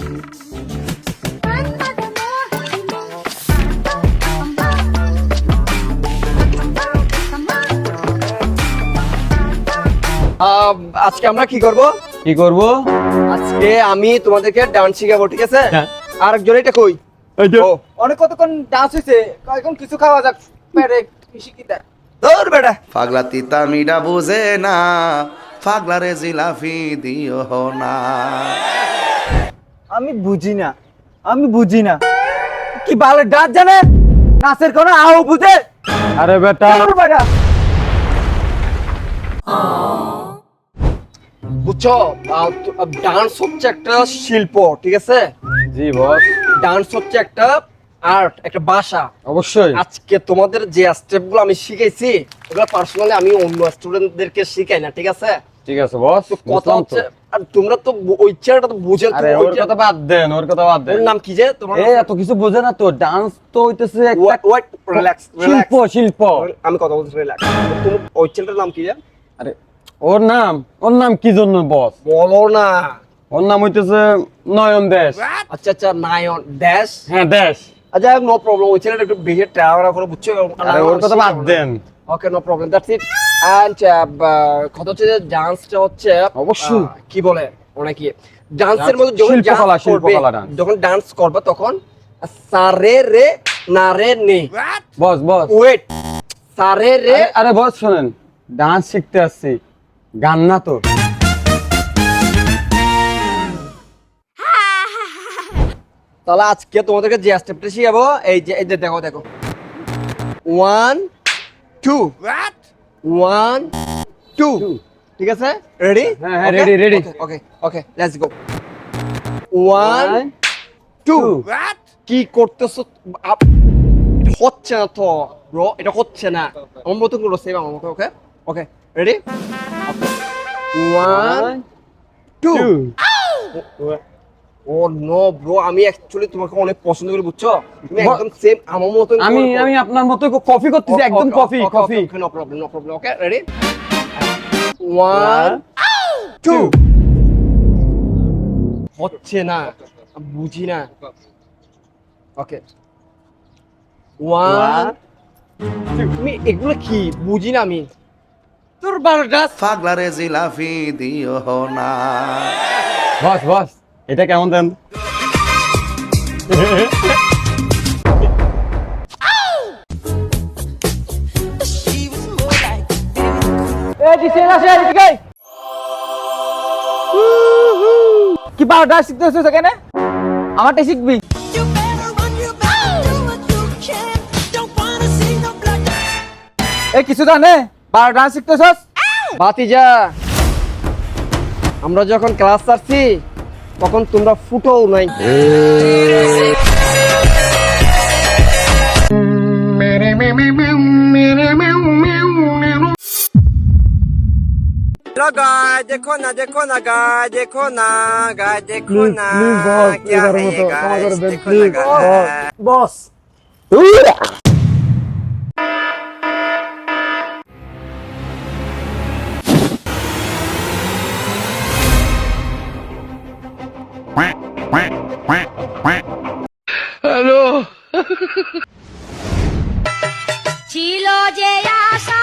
আজকে আমরা কি করব? আজকে আমি তোমাদেরকে ডান্স শিখাবো, ঠিক আছে? আরেকজন এটা কই? অনেক কতক্ষণ ডান্স হইছে, এখন কিছু খাওয়া যাক, পেরে শিখি দেয়। ধর বেটা, পাগলা তিতা মিডা বুঝে না, পাগলারে জিলাফি দিও না। আমি বুঝি না কি ভালো ডান্স জানে, নাচের কোনো আও বুঝে? আরে বেটা, বেটা বুঝছো, ডান্স হচ্ছে একটা শিল্প, ঠিক আছে? জি বস। ডান্স হচ্ছে একটা আর্ট, একটা ভাষা। অবশ্যই। আজকে তোমাদের যে স্টেপগুলো আমি শিখাইছি, ওগুলো পার্সোনালি আমি অন্য স্টুডেন্টদেরকে শিখাই না, ঠিক আছে? ঠিক আছে বস। তো কথা হচ্ছে, আর তোমরা তো ওই ছেলেটা তো বুঝেন। আরে ওর কথা বাদ দেন, ওর নাম কি যে তোমার? এত কিছু বোঝে না তো, ডান্স তো হইতেছে ওয়েট, রিল্যাক্স, শিল্প। আমি কথা বলছি, রিল্যাক্স। তুমি ওই ছেলেটার নাম কি যে? আরে ওর নাম কি জন্য বস? বলো না। ওর নাম হইতেছে নয়ন দেশ। আচ্ছা, নায়ন দেশ। হ্যাঁ, দেশ। আচ্ছা, নো প্রবলেম। ওই ছেলেটা একটু বেশি ট্রাভেল করে, বুঝছো? আরে ওর কথা বাদ দেন। Okay, no problem, that's it. And কথা হচ্ছে যে ডান্সটা হচ্ছে অবশ্যই কি বলে অনেকে ডান্সের মধ্যে যখন ডান্স করবে তখন সারে রে না রে নে। বস ওয়েট, সারে রে। আরে বস শুনেন, ডান্স শিখতে আসছি, গান না তো। তাহলে আজকে তোমাদেরকে যে স্টেপটা শিখাবো, এই যে দেখো 1 2 1 2, ঠিক আছে? রেডি? হ্যাঁ, রেডি। Okay, let's go. 1 2। কি করতেছো? হচ্ছে না তো ব্রো, এটা হচ্ছে না। আমার মতো করো, সেভ আমার মতো। ওকে, রেডি? 1 2। ও নো ব্রো, আমি অ্যাকচুয়ালি তোমাকে অনেক পছন্দ করি, বুঝছো? তুমি একদম সেম আমার মতো। আমি আপনার মতো কফি করতেছি, একদম coffee. No problem. Okay, ready? 1 2। হচ্ছে না, বুঝি না। ওকে, 1 তুমি এগুলো কি বুঝি না আমি। তোর বারোটা পাগলারে জিলাফি দিও না। বস এটা কেমন দেন? কি বারোটা শিখতেছো সেখানে? আমারটা শিখবি? এই কিছু জানে? বারোটা শিখতেছস? ভাতিজা, আমরা যখন ক্লাস ছাড়ছি তখন তোমরা ফুটোও নাই। गाय देखो ना गाय देखो ना क्या है ये गाय, देखो ना गाय। Boss hello. ছিল যে আশা